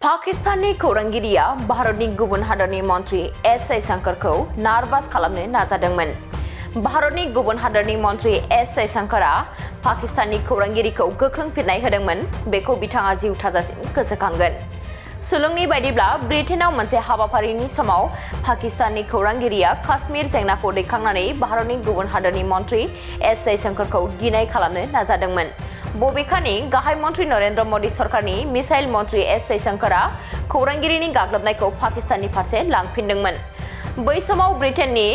पाकिस्ताननि खौरांगिरिया भारतनि गुबुन हादरनि मन्त्रि एस जयशंकरखौ नार्भास खालामनो नाजादोंमोन। भारतनि गुबुन हादरनि मन्त्रि एस जयशंकरा पाकिस्ताननि खौरांगिरिखौ गोख्रों फिननाय होदोंमोन, बेखौ बिथाङा जिउ थाजासिम गोसोखांगोन। सुलुंनि बायदिब्ला ब्रिटेनआव मोनसे हाबाफारिनि समाव पाकिस्ताननि खौरांगिरिया काश्मीर जेंनाखौ दैखांनानै भारतनि गुबुन हादरनि मन्त्रि एस जयशंकरखौ गिनाय खालामनो नाजादोंमोन। बबेखानि गाहाय मन्त्रि नरेन्द्र मोदी सरकारनि मिसाइल मन्त्रि एस जयशंकरा खौरांगिरिनि गाग्लोबनायखौ पाकिस्ताननि फारसे लांफिनदोंमोन। बै समाव ब्रिटेननि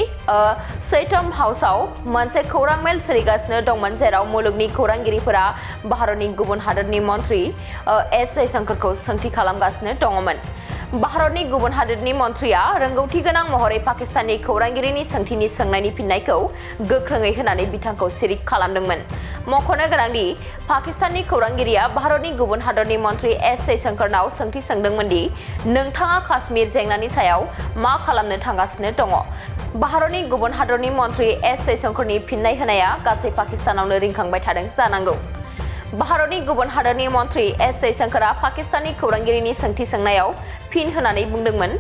चैथम हाउसआव मोनसे खौरां मेल सोलिगासिनो दंमोन, जेराव मुलुगनि खौरांगिरिफोरा भारतनि गुबुन हादरनि मन्त्रि एस जयशंकरखौ सोंथि खालामगासिनो दङमोन। भारतनि गुबुन हादरनि मन्त्रिया रोंगौथि गोनां महरै पाकिस्ताननि खौरांगिरिनि सोंथिनि सोंनायनि फिननायखौ गोख्रोङै होनानै बिथांखौ सिरिक खालामदोंमोन। मख'नो गोनांदि पाकिस्ताननि खौरांगिरिया भारतनि गुबुन हादरनि मन्त्रि एस जयशंकरनाव सोंथि सोंदोंमोन दि नोंथाङा काश्मीर जेंनानि सायाव मा खालामनो थांगासिनो दङ। भारतनि गुबुन हादरनि मन्त्रि एस जयशंकरनि फिननाय होनाया गासै पाकिस्तानावनो रिंखांबाय थादों जानांगौ। भारतनि गुबुन हादरनि मन्त्रि एस जयशंकरा पाकिस्ताननि खौरांगिरिनि सोंथि सोंनायाव फिन होनानै बुंदोंमोन,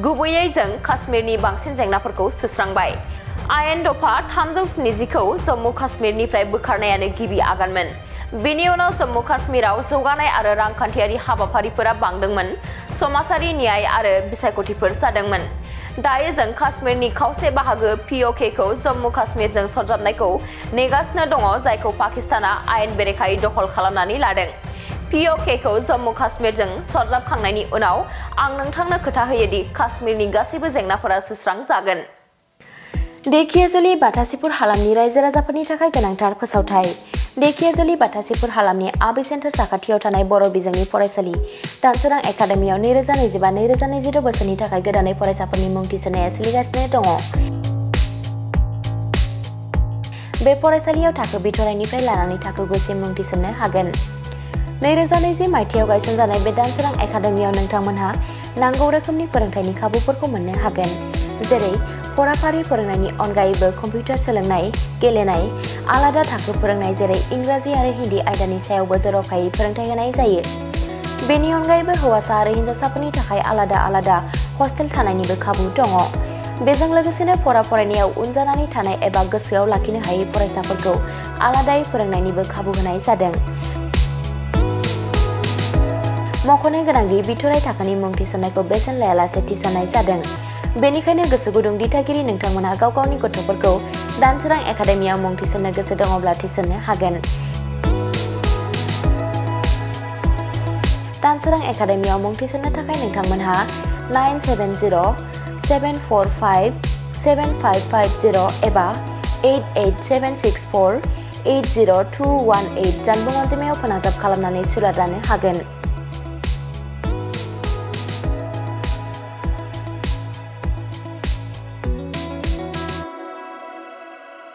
गुबैयै जों काश्मीरनि बांसिन जेंनाफोरखौ सुस्रांबाय। आयेन दफा 370खौ जम्मु काश्मीरनिफ्राय बोखारनायानो गिबि आगानमोन। बेनि उनाव जम्मु काश्मीराव जौगानाय आरो रांखान्थियारि हाबाफारिफोरा बांदोंमोन, समाजारि न्याय आरो बिसायख'थिफोर जादोंमोन। दायो जों काश्मीरनि खावसे बाहागो POKखौ जम्मु काश्मीरजों सरजाबनायखौ नेगासिनो दङ, जायखौ पाकिस्ताना आयेन बेरेखायै दखल खालामनानै लादों। POKखौ जम्मु काश्मीरजों सरजाबखांनायनि उनाव आं नोंथांनो खोथा होयो दि काश्मीरनि गासैबो जेंनाफोरा सुस्रांजागोन। धेकियाजुलि बाटासीपुर हालामनि रायजो राजाफोरनि थाखाय गोनांथार फोसावथाय। धेकियाजुलि बाटासीपुर हालामनि आबि सेन्टार साखाथियाव थानाय बर' बिजोंनि फरायसालि दानसोरां एकाडेमियाव 2025-2026 बोसोरनि थाखाय गोदानै फरायसाफोरनि मुं थिसननाया सोलिगासिनो दङ। बे फरायसालियाव थाखो बिथराइनिफ्राय लानानै थाखो 9सिम मुं थिसननो हागोन। 2020 मायथाइयाव गायसनजानाय बे दानसोरां एकाडेमियाव नोंथांमोनहा नांगौ रोखोमनि फोरोंथायनि खाबुफोरखौ मोननो हागोन, जेरै फराफारि फोरोंनायनि अनगायैबो कम्पिउटार सोलोंनाय, गेलेनाय, आलादा थाखो फोरोंनाय जेरै इंराजि आरो हिन्दी आयदानि सायावबो जर'खायै फोरोंथाय होनाय जायो। बेनि अनगायैबो हौवासा आरो हिन्जावसाफोरनि थाखाय आलादा हस्टेल थानायनिबो खाबु दङ। बेजों लोगोसेनो फरायनायाव उन जानानै थानाय एबा गोसोआव लाखिनो हायै फरायसाफोरखौ आलादायै फोरोंनायनिबो खाबु होनाय जादों। मख'नो गोनांदि बिथराइ थाखोनि मुं थिसननायखौ बेसेन लायालासे थिसननाय जादों। बेनिखायनो गोसो गुदुं दिथागिरि नोंथांमोनहा गाव गावनि गथ'फोरखौ दानसोरां एकाडेमियाव मुं थिसननो गोसो दङब्ला थिसननो हागोन। दानसोरां एकाडेमियाव मुं थिसननो थाखाय नोंथांमोनहा 9704457550 एबा 88764802118 जानबुं अनजिमायाव फोनांजाब खालामनानै सुलाद लानो हागोन।